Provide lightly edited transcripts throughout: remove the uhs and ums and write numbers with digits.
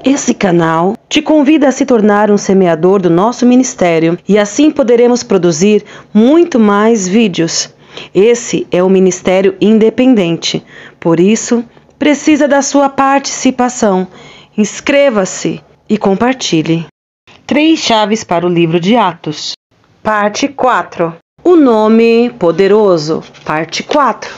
Esse canal te convida a se tornar um semeador do nosso ministério e assim poderemos produzir muito mais vídeos. Esse é um ministério independente, por isso precisa da sua participação. Inscreva-se e compartilhe. 3 chaves para o livro de Atos. Parte 4. O nome poderoso. Parte 4.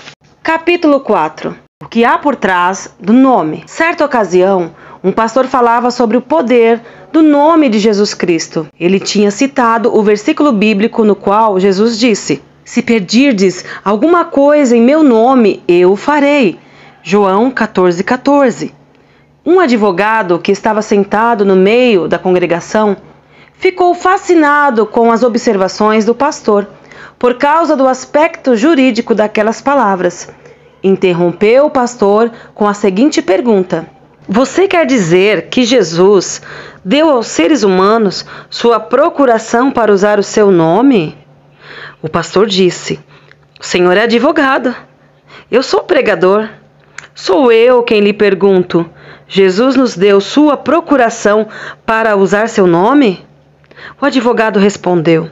Capítulo 4. O que há por trás do nome. Certa ocasião, um pastor falava sobre o poder do nome de Jesus Cristo. Ele tinha citado o versículo bíblico no qual Jesus disse: "Se pedirdes alguma coisa em meu nome, eu o farei." João 14,14. Um advogado que estava sentado no meio da congregação ficou fascinado com as observações do pastor, por causa do aspecto jurídico daquelas palavras. Interrompeu o pastor com a seguinte pergunta: "Você quer dizer que Jesus deu aos seres humanos sua procuração para usar o seu nome?" O pastor disse: "O senhor é advogado. Eu sou pregador. Sou eu quem lhe pergunto: Jesus nos deu sua procuração para usar seu nome?" O advogado respondeu: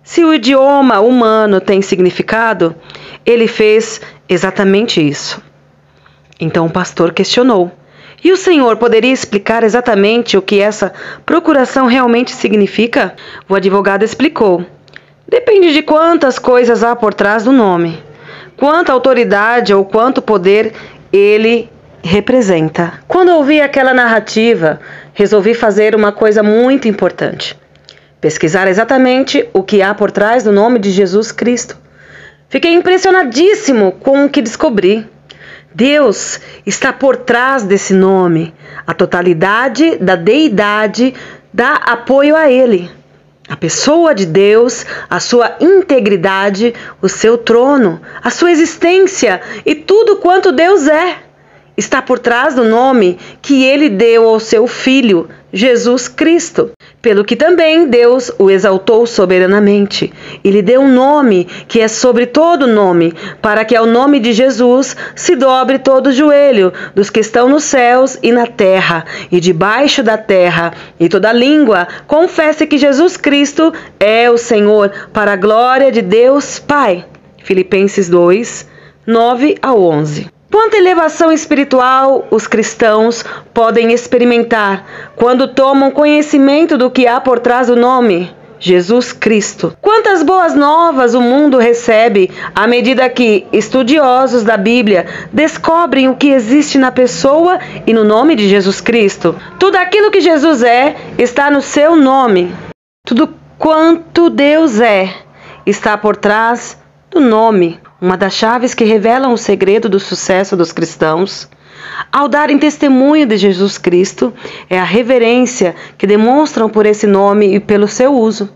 "Se o idioma humano tem significado, ele fez exatamente isso." Então o pastor questionou: "E o senhor poderia explicar exatamente o que essa procuração realmente significa?" O advogado explicou: "Depende de quantas coisas há por trás do nome, quanta autoridade ou quanto poder ele representa." Quando ouvi aquela narrativa, resolvi fazer uma coisa muito importante: pesquisar exatamente o que há por trás do nome de Jesus Cristo. Fiquei impressionadíssimo com o que descobri. Deus está por trás desse nome. A totalidade da deidade dá apoio a ele. A pessoa de Deus, a sua integridade, o seu trono, a sua existência e tudo quanto Deus é, está por trás do nome que ele deu ao seu Filho, Jesus Cristo. Pelo que também Deus o exaltou soberanamente e lhe deu um nome que é sobre todo nome, para que ao nome de Jesus se dobre todo o joelho dos que estão nos céus e na terra e debaixo da terra, e toda língua confesse que Jesus Cristo é o Senhor, para a glória de Deus Pai. Filipenses 2, 9 a 11. Quanta elevação espiritual os cristãos podem experimentar quando tomam conhecimento do que há por trás do nome Jesus Cristo. Quantas boas novas o mundo recebe à medida que estudiosos da Bíblia descobrem o que existe na pessoa e no nome de Jesus Cristo. Tudo aquilo que Jesus é está no seu nome. Tudo quanto Deus é está por trás do nome. Uma das chaves que revelam o segredo do sucesso dos cristãos, ao darem testemunho de Jesus Cristo, é a reverência que demonstram por esse nome e pelo seu uso.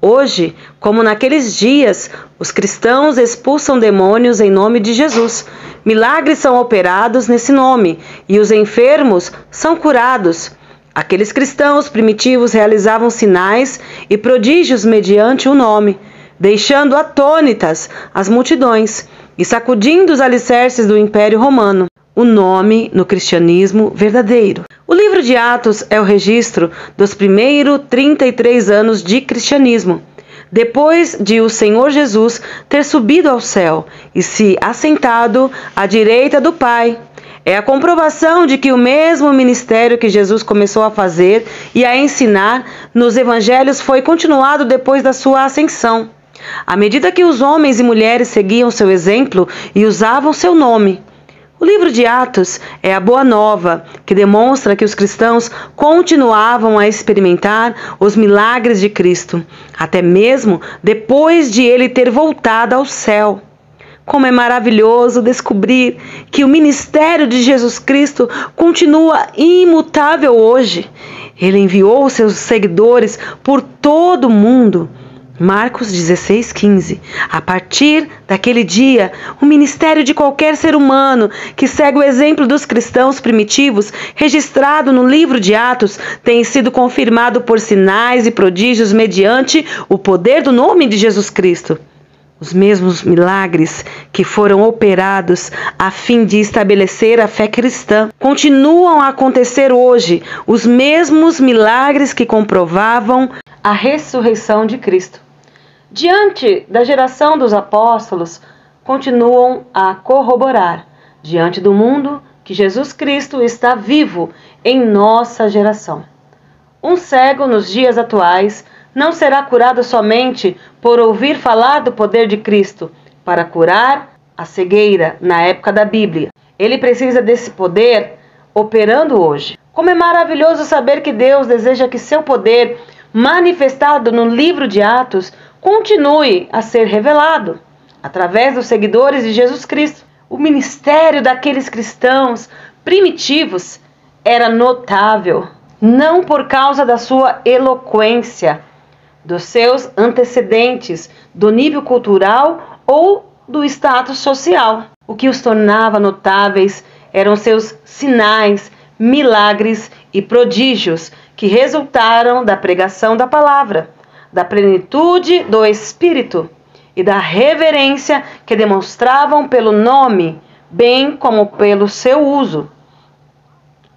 Hoje, como naqueles dias, os cristãos expulsam demônios em nome de Jesus. Milagres são operados nesse nome e os enfermos são curados. Aqueles cristãos primitivos realizavam sinais e prodígios mediante o nome, deixando atônitas as multidões e sacudindo os alicerces do Império Romano. O nome no cristianismo verdadeiro. O livro de Atos é o registro dos primeiros 33 anos de cristianismo, depois de o Senhor Jesus ter subido ao céu e se assentado à direita do Pai. É a comprovação de que o mesmo ministério que Jesus começou a fazer e a ensinar nos evangelhos foi continuado depois da sua ascensão. À medida que os homens e mulheres seguiam seu exemplo e usavam seu nome. O livro de Atos é a boa nova que demonstra que os cristãos continuavam a experimentar os milagres de Cristo, até mesmo depois de ele ter voltado ao céu. Como é maravilhoso descobrir que o ministério de Jesus Cristo continua imutável hoje. Ele enviou seus seguidores por todo o mundo. Marcos 16:15. A partir daquele dia, o ministério de qualquer ser humano que segue o exemplo dos cristãos primitivos, registrado no livro de Atos, tem sido confirmado por sinais e prodígios mediante o poder do nome de Jesus Cristo. Os mesmos milagres que foram operados a fim de estabelecer a fé cristã continuam a acontecer hoje, os mesmos milagres que comprovavam a ressurreição de Cristo. Diante da geração dos apóstolos, continuam a corroborar, diante do mundo, que Jesus Cristo está vivo em nossa geração. Um cego nos dias atuais não será curado somente por ouvir falar do poder de Cristo para curar a cegueira na época da Bíblia. Ele precisa desse poder operando hoje. Como é maravilhoso saber que Deus deseja que seu poder, manifestado no livro de Atos, continue a ser revelado através dos seguidores de Jesus Cristo. O ministério daqueles cristãos primitivos era notável, não por causa da sua eloquência, dos seus antecedentes, do nível cultural ou do status social. O que os tornava notáveis eram seus sinais, milagres e prodígios que resultaram da pregação da palavra, da plenitude do Espírito e da reverência que demonstravam pelo nome, bem como pelo seu uso.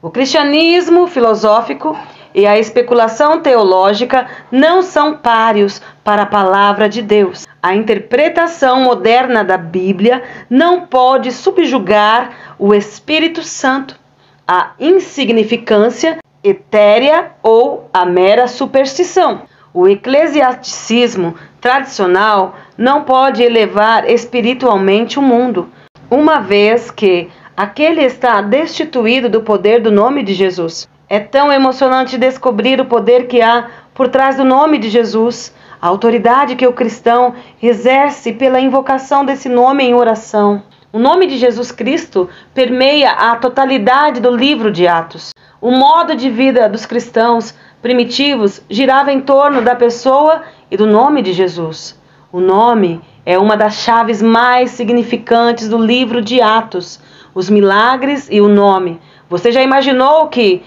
O cristianismo filosófico e a especulação teológica não são páreos para a palavra de Deus. A interpretação moderna da Bíblia não pode subjugar o Espírito Santo, a insignificância etérea ou a mera superstição. O eclesiasticismo tradicional não pode elevar espiritualmente o mundo, uma vez que aquele está destituído do poder do nome de Jesus. É tão emocionante descobrir o poder que há por trás do nome de Jesus, a autoridade que o cristão exerce pela invocação desse nome em oração. O nome de Jesus Cristo permeia a totalidade do livro de Atos. O modo de vida dos cristãos primitivos girava em torno da pessoa e do nome de Jesus. O nome é uma das chaves mais significantes do livro de Atos. Os milagres e o nome. Você já imaginou que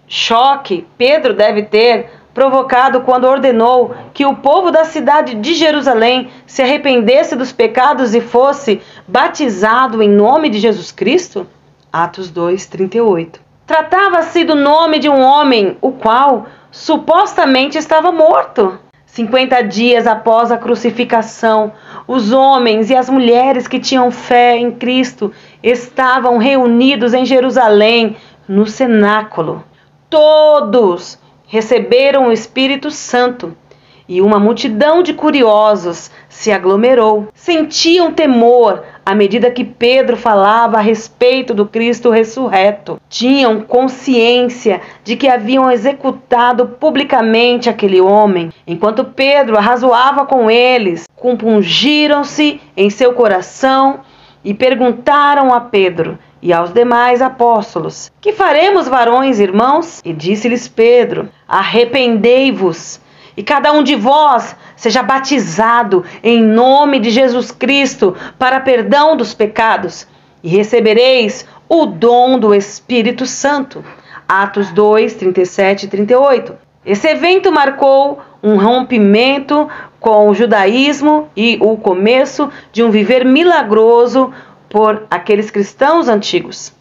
choque Pedro deve ter provocado quando ordenou que o povo da cidade de Jerusalém se arrependesse dos pecados e fosse batizado em nome de Jesus Cristo? Atos 2:38. Tratava-se do nome de um homem, o qual supostamente estava morto. 50 dias após a crucificação, os homens e as mulheres que tinham fé em Cristo estavam reunidos em Jerusalém, no cenáculo. Todos receberam o Espírito Santo e uma multidão de curiosos se aglomerou. Sentiam temor à medida que Pedro falava a respeito do Cristo ressurreto. Tinham consciência de que haviam executado publicamente aquele homem. Enquanto Pedro arrazoava com eles, compungiram-se em seu coração e perguntaram a Pedro e aos demais apóstolos: que faremos, varões, irmãos? E disse-lhes Pedro: arrependei-vos, e cada um de vós seja batizado em nome de Jesus Cristo para perdão dos pecados, e recebereis o dom do Espírito Santo. Atos 2:37 e 38. Esse evento marcou um rompimento com o judaísmo e o começo de um viver milagroso por aqueles cristãos antigos.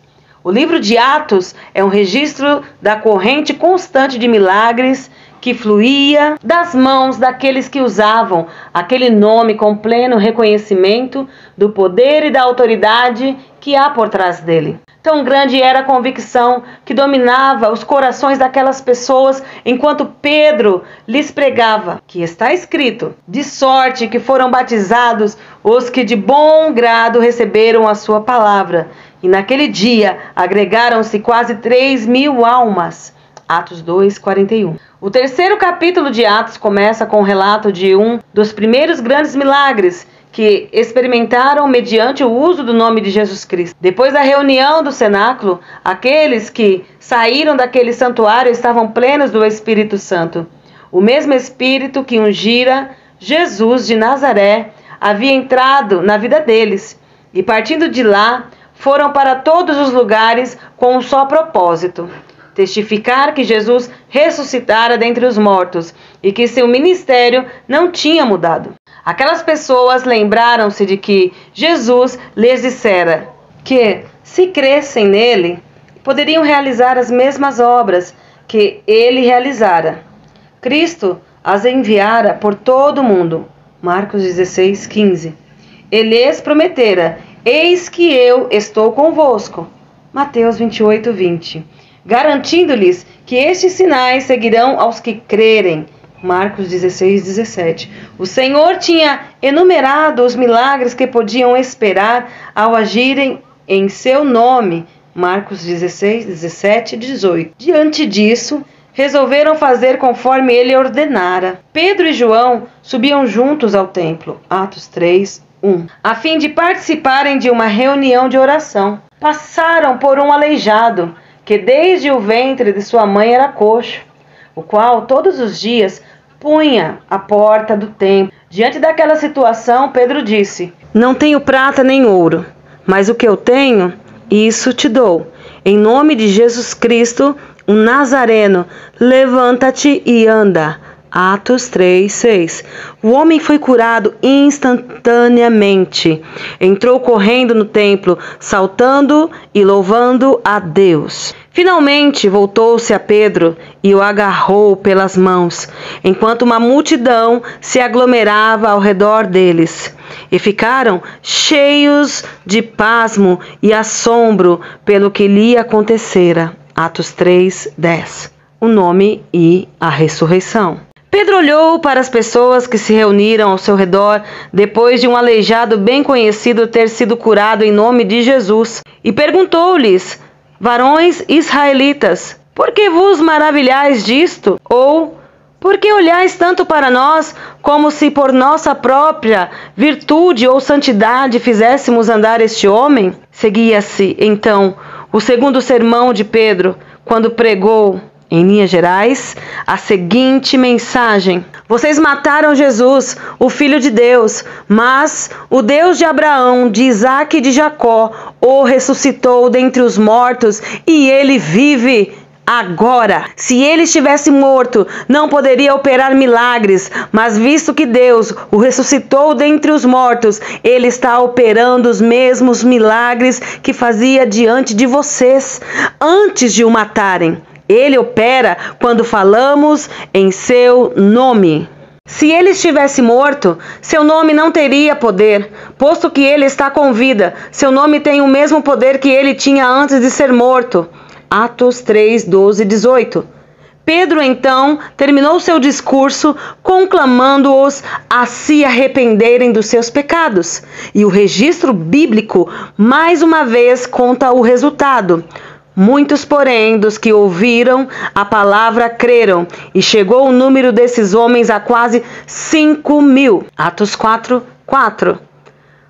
O livro de Atos é um registro da corrente constante de milagres que fluía das mãos daqueles que usavam aquele nome com pleno reconhecimento do poder e da autoridade que há por trás dele. Tão grande era a convicção que dominava os corações daquelas pessoas enquanto Pedro lhes pregava, que está escrito: de sorte que foram batizados os que de bom grado receberam a sua palavra. E naquele dia agregaram-se quase 3.000 almas. Atos 2:41. O terceiro capítulo de Atos começa com o relato de um dos primeiros grandes milagres que experimentaram mediante o uso do nome de Jesus Cristo. Depois da reunião do cenáculo, aqueles que saíram daquele santuário estavam plenos do Espírito Santo. O mesmo Espírito que ungira Jesus de Nazaré havia entrado na vida deles, e partindo de lá, foram para todos os lugares com um só propósito: testificar que Jesus ressuscitara dentre os mortos e que seu ministério não tinha mudado. Aquelas pessoas lembraram-se de que Jesus lhes dissera que, se crescem nele, poderiam realizar as mesmas obras que ele realizara. Cristo as enviara por todo o mundo. Marcos 16:15. Ele lhes prometera: eis que eu estou convosco. Mateus 28:20. Garantindo-lhes que estes sinais seguirão aos que crerem. Marcos 16:17. O Senhor tinha enumerado os milagres que podiam esperar ao agirem em seu nome. Marcos 16:17-18. Diante disso, resolveram fazer conforme ele ordenara. Pedro e João subiam juntos ao templo. Atos 3:1. A fim de participarem de uma reunião de oração. Passaram por um aleijado, que desde o ventre de sua mãe era coxo, o qual todos os dias punha à porta do templo. Diante daquela situação, Pedro disse: não tenho prata nem ouro, mas o que eu tenho, isso te dou. Em nome de Jesus Cristo, o Nazareno, levanta-te e anda. Atos 3:6. O homem foi curado instantaneamente. Entrou correndo no templo, saltando e louvando a Deus. Finalmente voltou-se a Pedro e o agarrou pelas mãos, enquanto uma multidão se aglomerava ao redor deles. E ficaram cheios de pasmo e assombro pelo que lhe acontecera. Atos 3:10. O nome e a ressurreição. Pedro olhou para as pessoas que se reuniram ao seu redor depois de um aleijado bem conhecido ter sido curado em nome de Jesus e perguntou-lhes: varões israelitas, por que vos maravilhais disto? Ou, por que olhais tanto para nós, como se por nossa própria virtude ou santidade fizéssemos andar este homem? Seguia-se, então, o segundo sermão de Pedro, quando pregou, em linhas gerais, a seguinte mensagem: vocês mataram Jesus, o Filho de Deus, mas o Deus de Abraão, de Isaque e de Jacó o ressuscitou dentre os mortos e ele vive agora. Se ele estivesse morto, não poderia operar milagres, mas visto que Deus o ressuscitou dentre os mortos, ele está operando os mesmos milagres que fazia diante de vocês, antes de o matarem. Ele opera quando falamos em seu nome. Se ele estivesse morto, seu nome não teria poder, posto que ele está com vida. Seu nome tem o mesmo poder que ele tinha antes de ser morto. Atos 3:12-18. Pedro, então, terminou seu discurso conclamando-os a se arrependerem dos seus pecados. E o registro bíblico, mais uma vez, conta o resultado. Muitos, porém, dos que ouviram a palavra creram, e chegou o número desses homens a quase 5.000. Atos 4:4.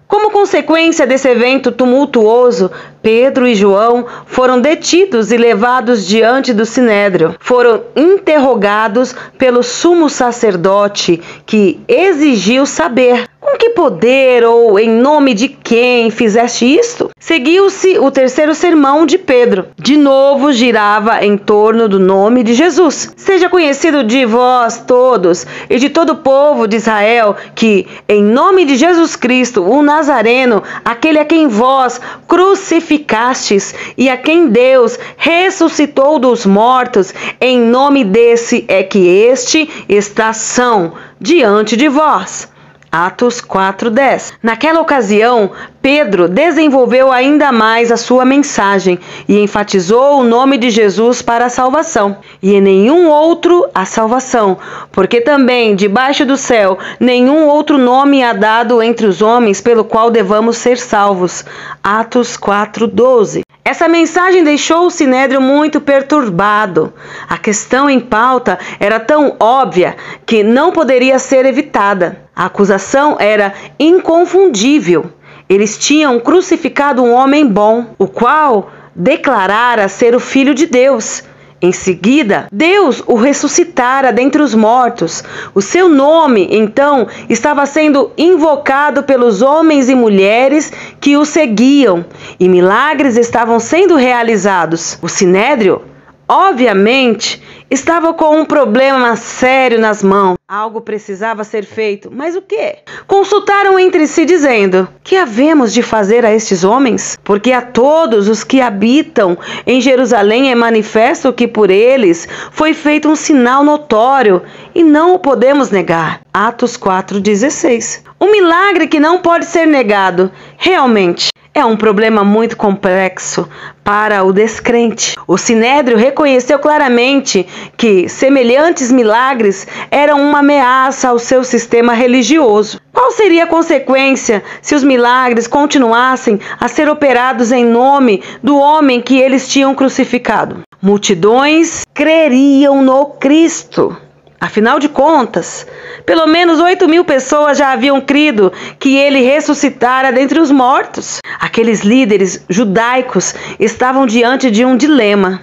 Como consequência desse evento tumultuoso, Pedro e João foram detidos e levados diante do Sinédrio. Foram interrogados pelo sumo sacerdote, que exigiu saber: com que poder ou em nome de quem fizeste isto? Seguiu-se o terceiro sermão de Pedro. De novo girava em torno do nome de Jesus. Seja conhecido de vós todos e de todo o povo de Israel que, em nome de Jesus Cristo, o Nazareno, aquele a quem vós crucificastes e a quem Deus ressuscitou dos mortos, em nome desse é que este está são diante de vós. Atos 4:10. Naquela ocasião, Pedro desenvolveu ainda mais a sua mensagem e enfatizou o nome de Jesus para a salvação, e em nenhum outro a salvação, porque também debaixo do céu nenhum outro nome há dado entre os homens pelo qual devamos ser salvos. Atos 4:12. Essa mensagem deixou o Sinédrio muito perturbado. A questão em pauta era tão óbvia que não poderia ser evitada. A acusação era inconfundível. Eles tinham crucificado um homem bom, o qual declarara ser o Filho de Deus. Em seguida, Deus o ressuscitara dentre os mortos. O seu nome, então, estava sendo invocado pelos homens e mulheres que o seguiam, e milagres estavam sendo realizados. O Sinédrio Obviamente, estava com um problema sério nas mãos. Algo precisava ser feito, mas o quê? Consultaram entre si dizendo: que havemos de fazer a estes homens? Porque a todos os que habitam em Jerusalém é manifesto que por eles foi feito um sinal notório e não o podemos negar. Atos 4,16. Um milagre que não pode ser negado. Realmente, é um problema muito complexo para o descrente. O Sinédrio reconheceu claramente que semelhantes milagres eram uma ameaça ao seu sistema religioso. Qual seria a consequência se os milagres continuassem a ser operados em nome do homem que eles tinham crucificado? Multidões creriam no Cristo. Afinal de contas, pelo menos 8.000 pessoas já haviam crido que ele ressuscitara dentre os mortos. Aqueles líderes judaicos estavam diante de um dilema.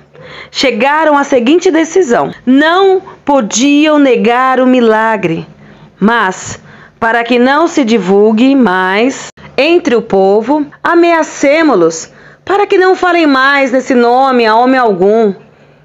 Chegaram à seguinte decisão: não podiam negar o milagre, mas, para que não se divulgue mais entre o povo, ameacemo-los para que não falem mais nesse nome a homem algum.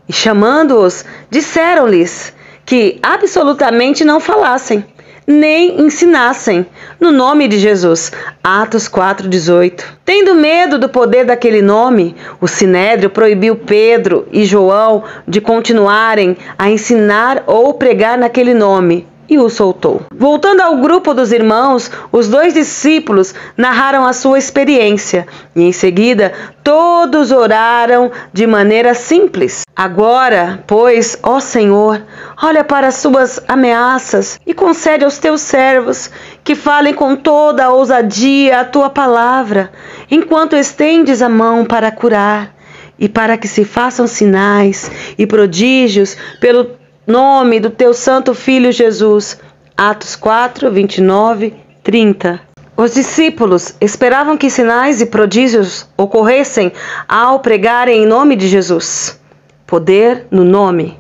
E chamando-os, disseram-lhes que absolutamente não falassem, nem ensinassem no nome de Jesus. Atos 4,18. Tendo medo do poder daquele nome, o Sinédrio proibiu Pedro e João de continuarem a ensinar ou pregar naquele nome e o soltou. Voltando ao grupo dos irmãos, os 2 discípulos narraram a sua experiência e em seguida todos oraram de maneira simples. Agora, pois, ó Senhor, olha para as suas ameaças e concede aos teus servos que falem com toda a ousadia a tua palavra, enquanto estendes a mão para curar e para que se façam sinais e prodígios pelo nome do teu santo Filho Jesus. Atos 4, 29, 30. Os discípulos esperavam que sinais e prodígios ocorressem ao pregarem em nome de Jesus. Poder no nome.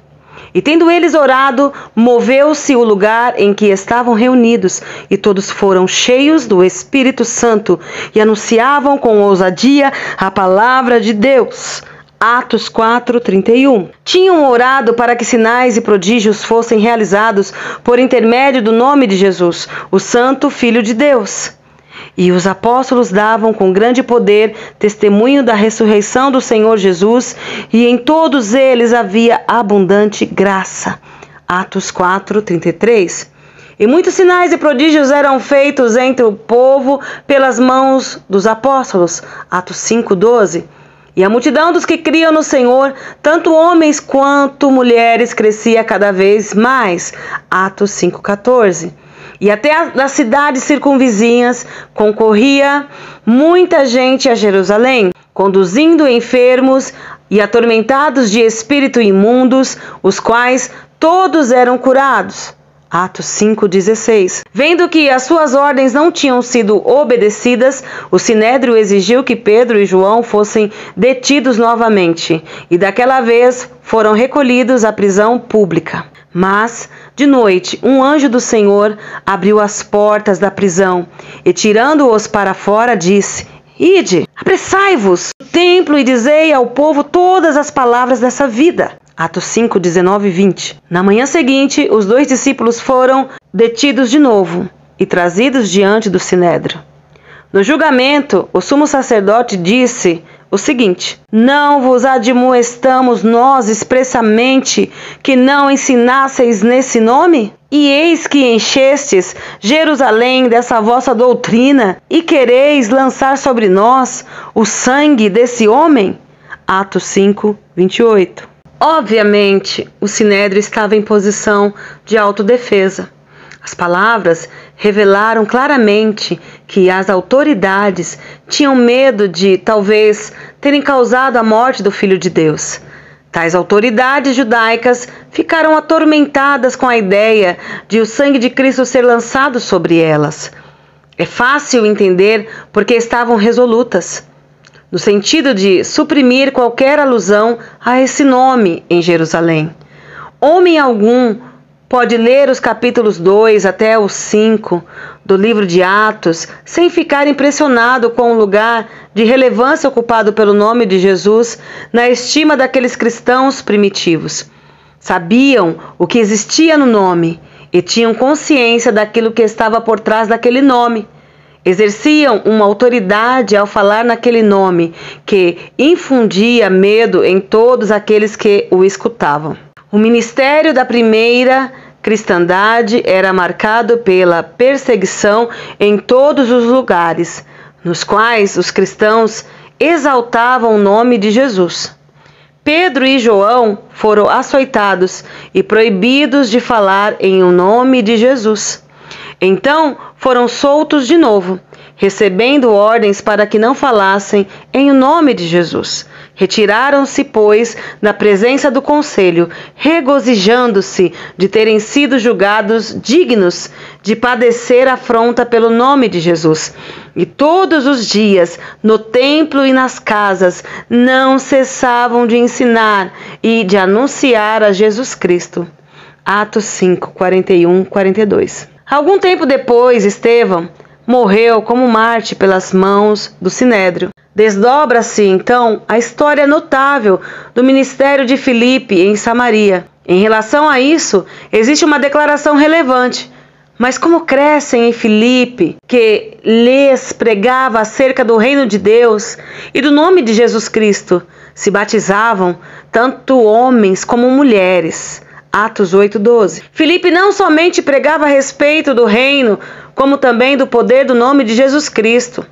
E tendo eles orado, moveu-se o lugar em que estavam reunidos, e todos foram cheios do Espírito Santo e anunciavam com ousadia a palavra de Deus. Atos 4, 31. Tinham orado para que sinais e prodígios fossem realizados por intermédio do nome de Jesus, o Santo Filho de Deus. E os apóstolos davam com grande poder testemunho da ressurreição do Senhor Jesus, e em todos eles havia abundante graça. Atos 4, 33. E muitos sinais e prodígios eram feitos entre o povo pelas mãos dos apóstolos. Atos 5, 12. E a multidão dos que criam no Senhor, tanto homens quanto mulheres, crescia cada vez mais. Atos 5,14. E até das cidades circunvizinhas concorria muita gente a Jerusalém, conduzindo enfermos e atormentados de espírito imundos, os quais todos eram curados. Atos 5,16. Vendo que as suas ordens não tinham sido obedecidas, o Sinédrio exigiu que Pedro e João fossem detidos novamente, e daquela vez foram recolhidos à prisão pública. Mas, de noite, um anjo do Senhor abriu as portas da prisão, e tirando-os para fora, disse: Ide, apressai-vos do templo e dizei ao povo todas as palavras dessa vida. Atos 5, 19 e 20. Na manhã seguinte, os 2 discípulos foram detidos de novo e trazidos diante do Sinédrio. No julgamento, o sumo sacerdote disse o seguinte: não vos admoestamos nós expressamente que não ensinasseis nesse nome? E eis que enchestes Jerusalém dessa vossa doutrina e quereis lançar sobre nós o sangue desse homem? Atos 5, 28. Obviamente, o Sinédrio estava em posição de autodefesa. As palavras revelaram claramente que as autoridades tinham medo de, talvez, terem causado a morte do Filho de Deus. Tais autoridades judaicas ficaram atormentadas com a ideia de o sangue de Cristo ser lançado sobre elas. É fácil entender porque estavam resolutas, no sentido de suprimir qualquer alusão a esse nome em Jerusalém. Homem algum pode ler os capítulos 2 até o 5 do livro de Atos sem ficar impressionado com o lugar de relevância ocupado pelo nome de Jesus na estima daqueles cristãos primitivos. Sabiam o que existia no nome e tinham consciência daquilo que estava por trás daquele nome. Exerciam uma autoridade ao falar naquele nome que infundia medo em todos aqueles que o escutavam. O ministério da primeira cristandade era marcado pela perseguição em todos os lugares, nos quais os cristãos exaltavam o nome de Jesus. Pedro e João foram açoitados e proibidos de falar em o nome de Jesus. Então foram soltos de novo, recebendo ordens para que não falassem em o nome de Jesus. Retiraram-se, pois, da presença do conselho, regozijando-se de terem sido julgados dignos de padecer afronta pelo nome de Jesus. E todos os dias, no templo e nas casas, não cessavam de ensinar e de anunciar a Jesus Cristo. Atos 5, 41, 42. Algum tempo depois, Estevão morreu como mártir pelas mãos do Sinédrio. Desdobra-se, então, a história notável do ministério de Filipe em Samaria. Em relação a isso, existe uma declaração relevante. Mas como crescem em Filipe, que lhes pregava acerca do reino de Deus e do nome de Jesus Cristo, se batizavam tanto homens como mulheres. Atos 8:12. Filipe não somente pregava a respeito do reino, como também do poder do nome de Jesus Cristo.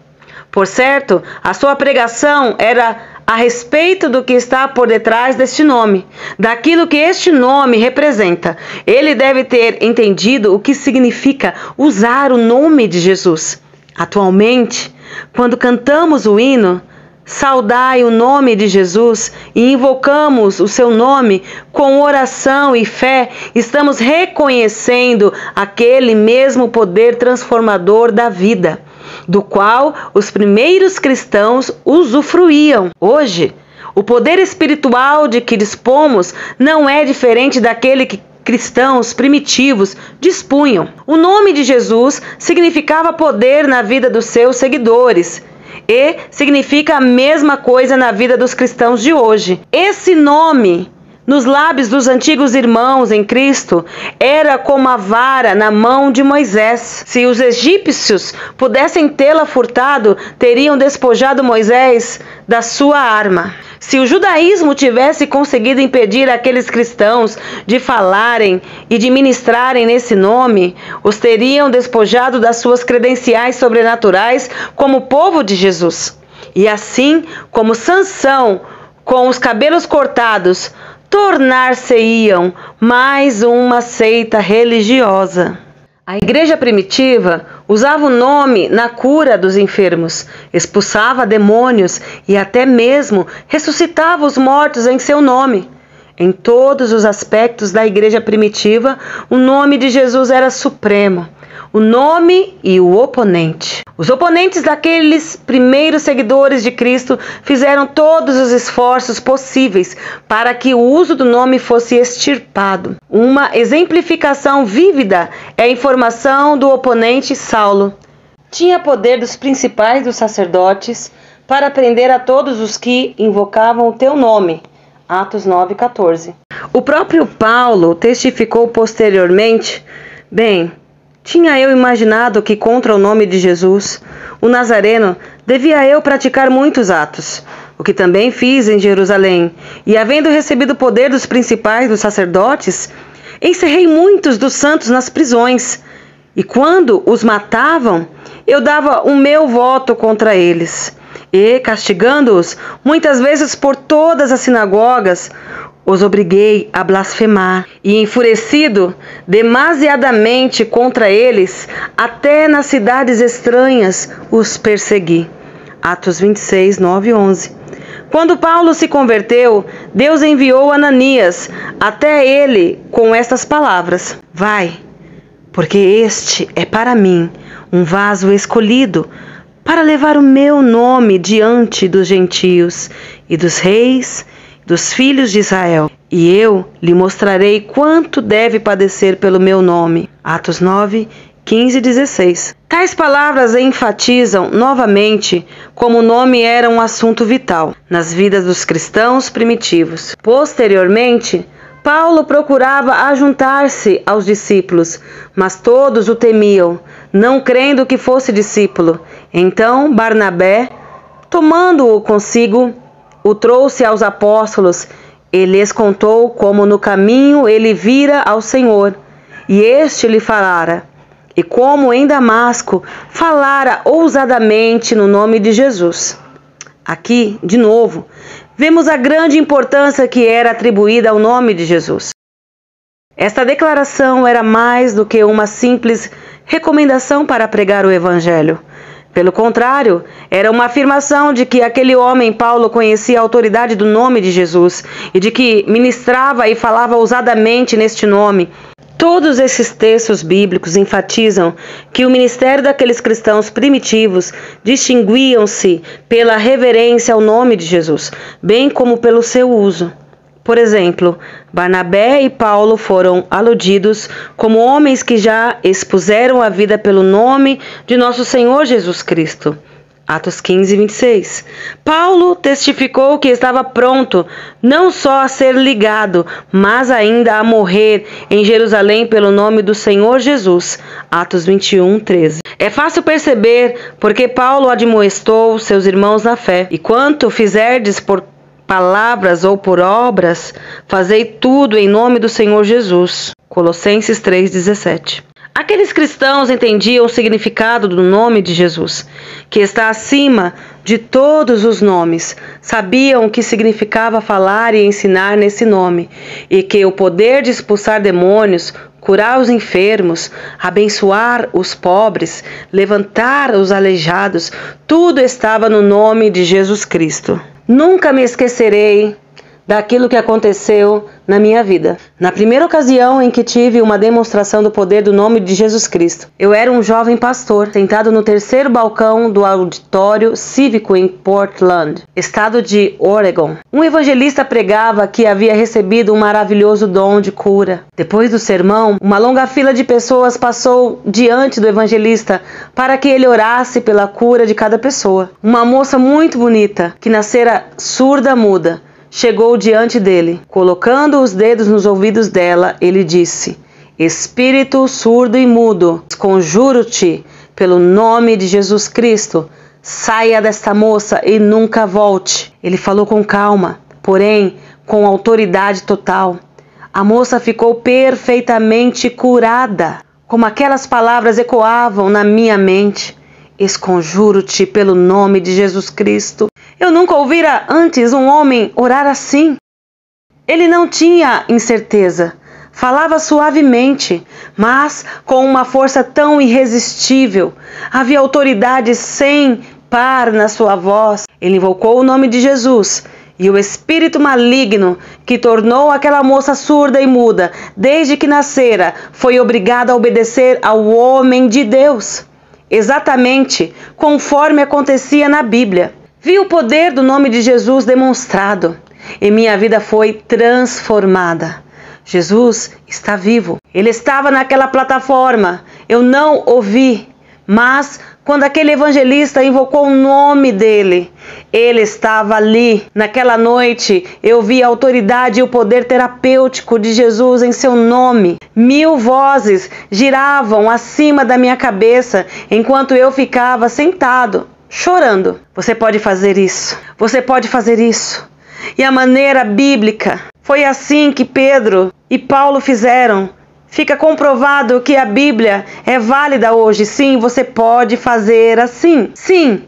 Por certo, a sua pregação era a respeito do que está por detrás deste nome, daquilo que este nome representa. Ele deve ter entendido o que significa usar o nome de Jesus. Atualmente, quando cantamos o hino, saudai o nome de Jesus e invocamos o seu nome com oração e fé, estamos reconhecendo aquele mesmo poder transformador da vida, do qual os primeiros cristãos usufruíam. Hoje, o poder espiritual de que dispomos não é diferente daquele que cristãos primitivos dispunham. O nome de Jesus significava poder na vida dos seus seguidores e significa a mesma coisa na vida dos cristãos de hoje. Esse nome, nos lábios dos antigos irmãos em Cristo, era como a vara na mão de Moisés. Se os egípcios pudessem tê-la furtado, teriam despojado Moisés da sua arma. Se o judaísmo tivesse conseguido impedir aqueles cristãos de falarem e de ministrarem nesse nome, os teriam despojado das suas credenciais sobrenaturais como povo de Jesus. E assim como Sansão, com os cabelos cortados, tornar-se-iam mais uma seita religiosa. A igreja primitiva usava o nome na cura dos enfermos, expulsava demônios e até mesmo ressuscitava os mortos em seu nome. Em todos os aspectos da igreja primitiva, o nome de Jesus era supremo. O nome e o oponente. Os oponentes daqueles primeiros seguidores de Cristo fizeram todos os esforços possíveis para que o uso do nome fosse extirpado. Uma exemplificação vívida é a informação do oponente Saulo. Tinha poder dos principais dos sacerdotes para prender a todos os que invocavam o teu nome. Atos 9:14. O próprio Paulo testificou posteriormente: bem, tinha eu imaginado que contra o nome de Jesus, o Nazareno, devia eu praticar muitos atos, o que também fiz em Jerusalém, e havendo recebido o poder dos principais dos sacerdotes, encerrei muitos dos santos nas prisões, e quando os matavam, eu dava o meu voto contra eles, e, castigando-os, muitas vezes por todas as sinagogas, os obriguei a blasfemar, e enfurecido demasiadamente contra eles, até nas cidades estranhas os persegui. Atos 26, 9 e 11. Quando Paulo se converteu, Deus enviou Ananias até ele com estas palavras: vai, porque este é para mim um vaso escolhido, para levar o meu nome diante dos gentios e dos reis dos filhos de Israel, e eu lhe mostrarei quanto deve padecer pelo meu nome. Atos 9, 15 e 16. Tais palavras enfatizam novamente como o nome era um assunto vital nas vidas dos cristãos primitivos. Posteriormente, Paulo procurava ajuntar-se aos discípulos, mas todos o temiam, não crendo que fosse discípulo. Então Barnabé, tomando-o consigo, o trouxe aos apóstolos e lhes contou como no caminho ele vira ao Senhor, e este lhe falara, e como em Damasco falara ousadamente no nome de Jesus. Aqui, de novo, vemos a grande importância que era atribuída ao nome de Jesus. Esta declaração era mais do que uma simples recomendação para pregar o Evangelho. Pelo contrário, era uma afirmação de que aquele homem, Paulo, conhecia a autoridade do nome de Jesus e de que ministrava e falava ousadamente neste nome. Todos esses textos bíblicos enfatizam que o ministério daqueles cristãos primitivos distinguiam-se pela reverência ao nome de Jesus, bem como pelo seu uso. Por exemplo, Barnabé e Paulo foram aludidos como homens que já expuseram a vida pelo nome de nosso Senhor Jesus Cristo. Atos 15, 26. Paulo testificou que estava pronto não só a ser ligado, mas ainda a morrer em Jerusalém pelo nome do Senhor Jesus. Atos 21, 13. É fácil perceber porque Paulo admoestou seus irmãos na fé. E quanto fizerdes por palavras ou por obras, fazei tudo em nome do Senhor Jesus. Colossenses 3,17. Aqueles cristãos entendiam o significado do nome de Jesus, que está acima de todos os nomes. Sabiam o que significava falar e ensinar nesse nome, e que o poder de expulsar demônios, curar os enfermos, abençoar os pobres, levantar os aleijados, tudo estava no nome de Jesus Cristo. Nunca me esquecerei daquilo que aconteceu na minha vida. Na primeira ocasião em que tive uma demonstração do poder do nome de Jesus Cristo, eu era um jovem pastor, sentado no terceiro balcão do auditório cívico em Portland, estado de Oregon. Um evangelista pregava que havia recebido um maravilhoso dom de cura. Depois do sermão, uma longa fila de pessoas passou diante do evangelista para que ele orasse pela cura de cada pessoa. Uma moça muito bonita, que nascera surda-muda, chegou diante dele. Colocando os dedos nos ouvidos dela, ele disse: Espírito surdo e mudo, conjuro-te pelo nome de Jesus Cristo, saia desta moça e nunca volte. Ele falou com calma, porém com autoridade total. A moça ficou perfeitamente curada. Como aquelas palavras ecoavam na minha mente: Esconjuro-te pelo nome de Jesus Cristo. Eu nunca ouvira antes um homem orar assim. Ele não tinha incerteza. Falava suavemente, mas com uma força tão irresistível. Havia autoridade sem par na sua voz. Ele invocou o nome de Jesus. E o espírito maligno que tornou aquela moça surda e muda, desde que nascera, foi obrigado a obedecer ao homem de Deus. Exatamente conforme acontecia na Bíblia. Vi o poder do nome de Jesus demonstrado e minha vida foi transformada. Jesus está vivo. Ele estava naquela plataforma. Eu não ouvi, mas quando aquele evangelista invocou o nome dele, ele estava ali. Naquela noite, eu vi a autoridade e o poder terapêutico de Jesus em seu nome. 1000 vozes giravam acima da minha cabeça enquanto eu ficava sentado, chorando. Você pode fazer isso. Você pode fazer isso. E a maneira bíblica foi assim que Pedro e Paulo fizeram. Fica comprovado que a Bíblia é válida hoje. Sim, você pode fazer assim. Sim,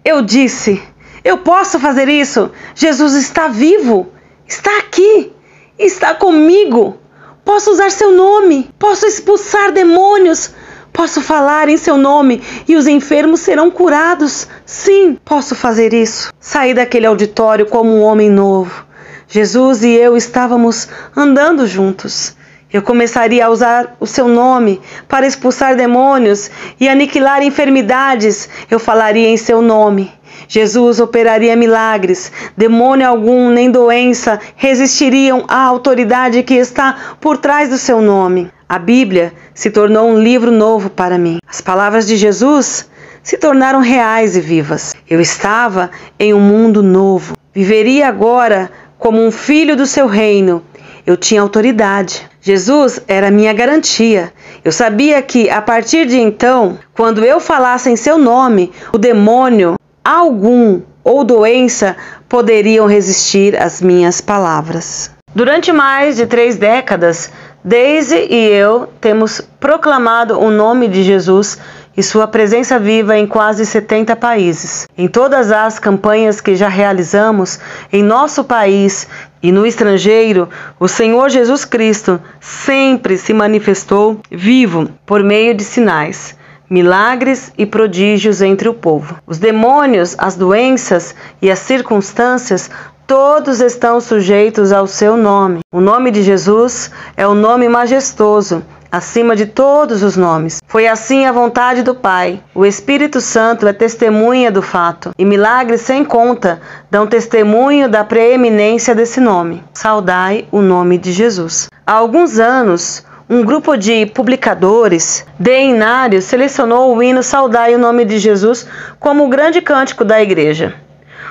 eu disse, eu posso fazer isso. Jesus está vivo, está aqui, está comigo. Posso usar seu nome, posso expulsar demônios, posso falar em seu nome e os enfermos serão curados. Sim, posso fazer isso. Saí daquele auditório como um homem novo. Jesus e eu estávamos andando juntos. Eu começaria a usar o seu nome para expulsar demônios e aniquilar enfermidades. Eu falaria em seu nome. Jesus operaria milagres, demônio algum nem doença resistiriam à autoridade que está por trás do seu nome. A Bíblia se tornou um livro novo para mim. As palavras de Jesus se tornaram reais e vivas. Eu estava em um mundo novo. Viveria agora como um filho do seu reino. Eu tinha autoridade. Jesus era minha garantia. Eu sabia que, a partir de então, quando eu falasse em seu nome, o demônio algum ou doença poderiam resistir às minhas palavras. Durante mais de 3 décadas, Daisy e eu temos proclamado o nome de Jesus e sua presença viva em quase 70 países. Em todas as campanhas que já realizamos em nosso país e no estrangeiro, o Senhor Jesus Cristo sempre se manifestou vivo por meio de sinais, milagres e prodígios entre o povo. Os demônios, as doenças e as circunstâncias, todos estão sujeitos ao seu nome. O nome de Jesus é o nome majestoso, acima de todos os nomes. Foi assim a vontade do Pai. O Espírito Santo é testemunha do fato, e milagres sem conta dão testemunho da preeminência desse nome. Saudai o nome de Jesus. Há alguns anos, um grupo de publicadores deinários selecionou o hino Saudai o nome de Jesus como o grande cântico da igreja.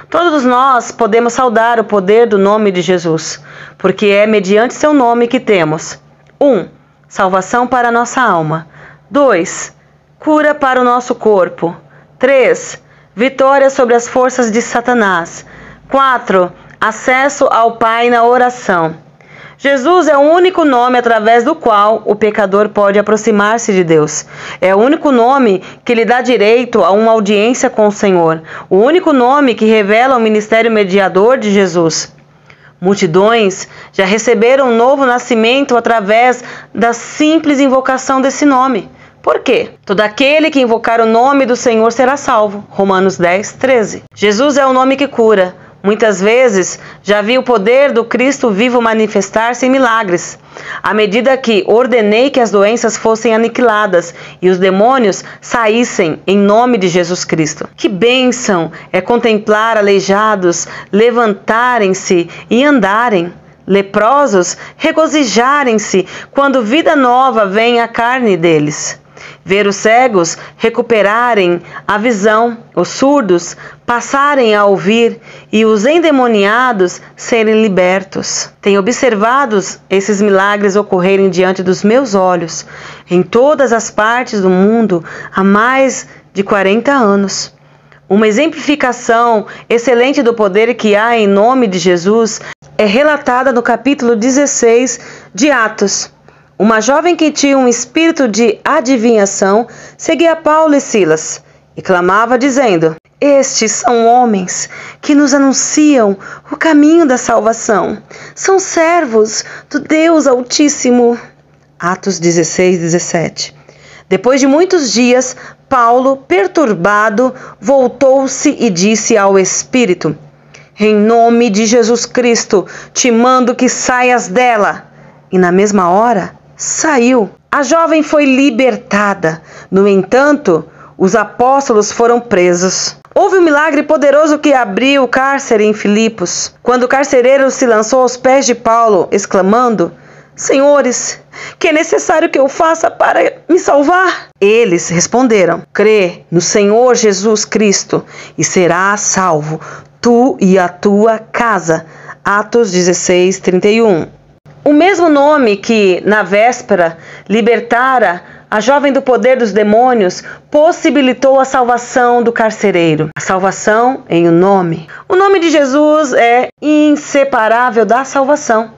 Todos nós podemos saudar o poder do nome de Jesus, porque é mediante seu nome que temos 1. Salvação para a nossa alma. 2. Cura para o nosso corpo. 3. Vitória sobre as forças de Satanás. 4. Acesso ao Pai na oração. Jesus é o único nome através do qual o pecador pode aproximar-se de Deus. É o único nome que lhe dá direito a uma audiência com o Senhor. O único nome que revela o ministério mediador de Jesus. Multidões já receberam um novo nascimento através da simples invocação desse nome. Por quê? Todo aquele que invocar o nome do Senhor será salvo. Romanos 10, 13. Jesus é o nome que cura. Muitas vezes já vi o poder do Cristo vivo manifestar-se em milagres, à medida que ordenei que as doenças fossem aniquiladas e os demônios saíssem em nome de Jesus Cristo. Que bênção é contemplar aleijados levantarem-se e andarem, leprosos regozijarem-se quando vida nova vem à carne deles. Ver os cegos recuperarem a visão, os surdos passarem a ouvir e os endemoniados serem libertos. Tenho observado esses milagres ocorrerem diante dos meus olhos, em todas as partes do mundo, há mais de 40 anos. Uma exemplificação excelente do poder que há em nome de Jesus é relatada no capítulo 16 de Atos. Uma jovem que tinha um espírito de adivinhação seguia Paulo e Silas e clamava dizendo: estes são homens que nos anunciam o caminho da salvação. São servos do Deus Altíssimo. Atos 16, 17. Depois de muitos dias, Paulo, perturbado, voltou-se e disse ao espírito: em nome de Jesus Cristo, te mando que saias dela. E na mesma hora, saiu. A jovem foi libertada. No entanto, os apóstolos foram presos. Houve um milagre poderoso que abriu o cárcere em Filipos, quando o carcereiro se lançou aos pés de Paulo, exclamando: Senhores, que é necessário que eu faça para me salvar? Eles responderam: crê no Senhor Jesus Cristo e serás salvo, tu e a tua casa. Atos 16, 31. O mesmo nome que, na véspera, libertara a jovem do poder dos demônios, possibilitou a salvação do carcereiro. A salvação em um nome. O nome de Jesus é inseparável da salvação.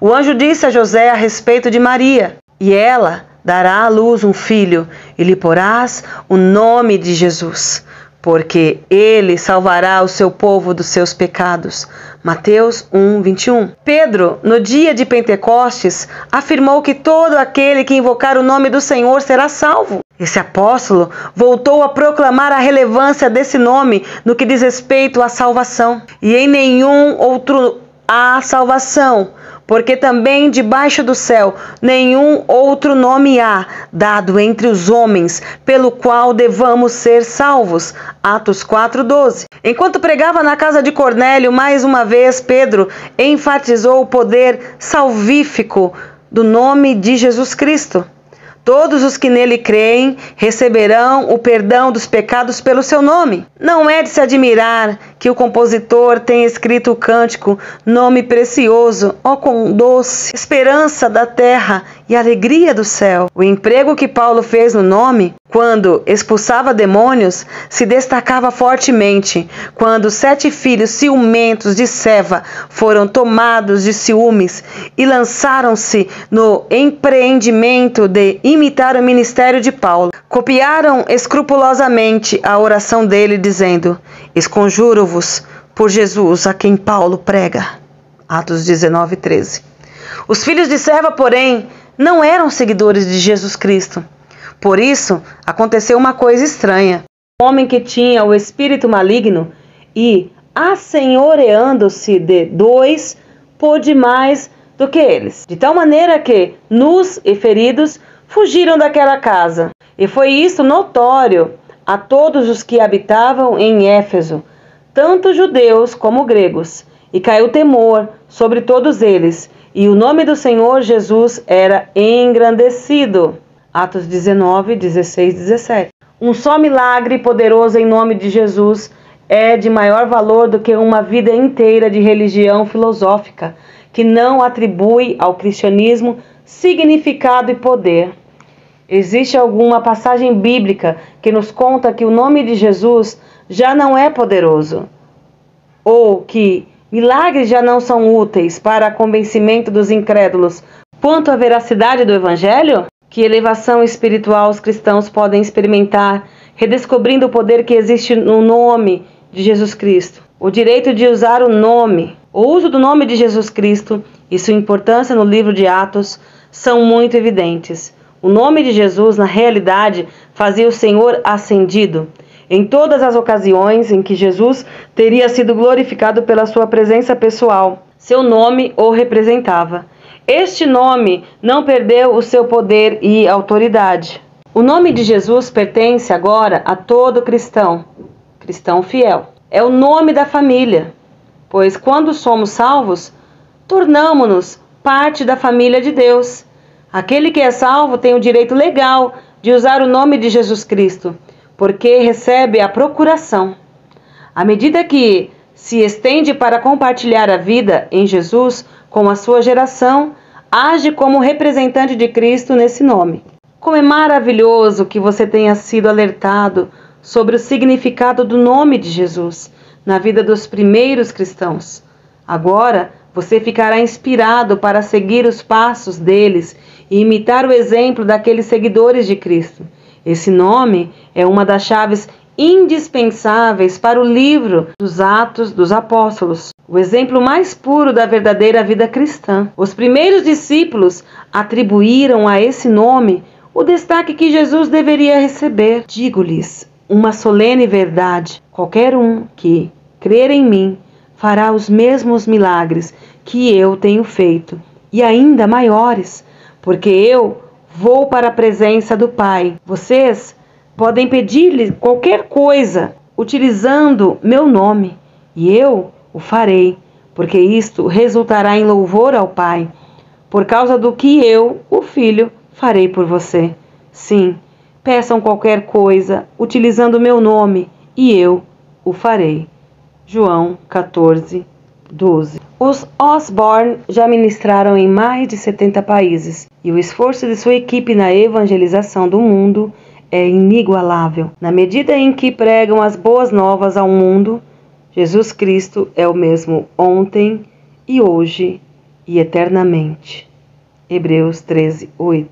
O anjo disse a José a respeito de Maria: e ela dará à luz um filho, e lhe porás o nome de Jesus, porque ele salvará o seu povo dos seus pecados. Mateus 1, 21. Pedro, no dia de Pentecostes, afirmou que todo aquele que invocar o nome do Senhor será salvo. Esse apóstolo voltou a proclamar a relevância desse nome no que diz respeito à salvação. E em nenhum outro há salvação, porque também debaixo do céu nenhum outro nome há dado entre os homens pelo qual devamos ser salvos. Atos 4:12. Enquanto pregava na casa de Cornélio, mais uma vez Pedro enfatizou o poder salvífico do nome de Jesus Cristo. Todos os que nele creem receberão o perdão dos pecados pelo seu nome. Não é de se admirar que o compositor tenha escrito o cântico Nome Precioso, ó quão doce, esperança da terra e alegria do céu. O emprego que Paulo fez no nome, quando expulsava demônios, se destacava fortemente. Quando 7 filhos ciumentos de Seva foram tomados de ciúmes e lançaram-se no empreendimento de imitar o ministério de Paulo, copiaram escrupulosamente a oração dele, dizendo: Esconjuro-vos por Jesus a quem Paulo prega. Atos 19:13. Os filhos de Seva, porém, não eram seguidores de Jesus Cristo. Por isso, aconteceu uma coisa estranha. Um homem que tinha o espírito maligno e, assenhoreando-se de 2, pôde mais do que eles. De tal maneira que, nus e feridos, fugiram daquela casa. E foi isso notório a todos os que habitavam em Éfeso, tanto judeus como gregos. E caiu temor sobre todos eles, e o nome do Senhor Jesus era engrandecido. Atos 19, 16, 17. Um só milagre poderoso em nome de Jesus é de maior valor do que uma vida inteira de religião filosófica, que não atribui ao cristianismo significado e poder. Existe alguma passagem bíblica que nos conta que o nome de Jesus já não é poderoso? Ou que milagres já não são úteis para convencimento dos incrédulos quanto à veracidade do Evangelho? Que elevação espiritual os cristãos podem experimentar, redescobrindo o poder que existe no nome de Jesus Cristo. O direito de usar o nome, o uso do nome de Jesus Cristo e sua importância no livro de Atos são muito evidentes. O nome de Jesus, na realidade, fazia o Senhor ascendido. Em todas as ocasiões em que Jesus teria sido glorificado pela sua presença pessoal, seu nome o representava. Este nome não perdeu o seu poder e autoridade. O nome de Jesus pertence agora a todo cristão fiel. É o nome da família, pois quando somos salvos, tornamo-nos parte da família de Deus. Aquele que é salvo tem o direito legal de usar o nome de Jesus Cristo, porque recebe a procuração. À medida que se estende para compartilhar a vida em Jesus com a sua geração, age como representante de Cristo nesse nome. Como é maravilhoso que você tenha sido alertado sobre o significado do nome de Jesus na vida dos primeiros cristãos. Agora, você ficará inspirado para seguir os passos deles e imitar o exemplo daqueles seguidores de Cristo. Esse nome é uma das chaves indispensáveis para o livro dos Atos dos Apóstolos, o exemplo mais puro da verdadeira vida cristã. Os primeiros discípulos atribuíram a esse nome o destaque que Jesus deveria receber. Digo-lhes uma solene verdade: qualquer um que crer em mim fará os mesmos milagres que eu tenho feito, e ainda maiores, porque eu vou para a presença do Pai. Vocês podem pedir-lhe qualquer coisa, utilizando meu nome, e eu o farei, porque isto resultará em louvor ao Pai, por causa do que eu, o Filho, farei por você. Sim, peçam qualquer coisa, utilizando meu nome, e eu o farei. João 14, 12. Os Osborne já ministraram em mais de 70 países, e o esforço de sua equipe na evangelização do mundo é inigualável. Na medida em que pregam as boas novas ao mundo, Jesus Cristo é o mesmo ontem e hoje e eternamente. Hebreus 13, 8.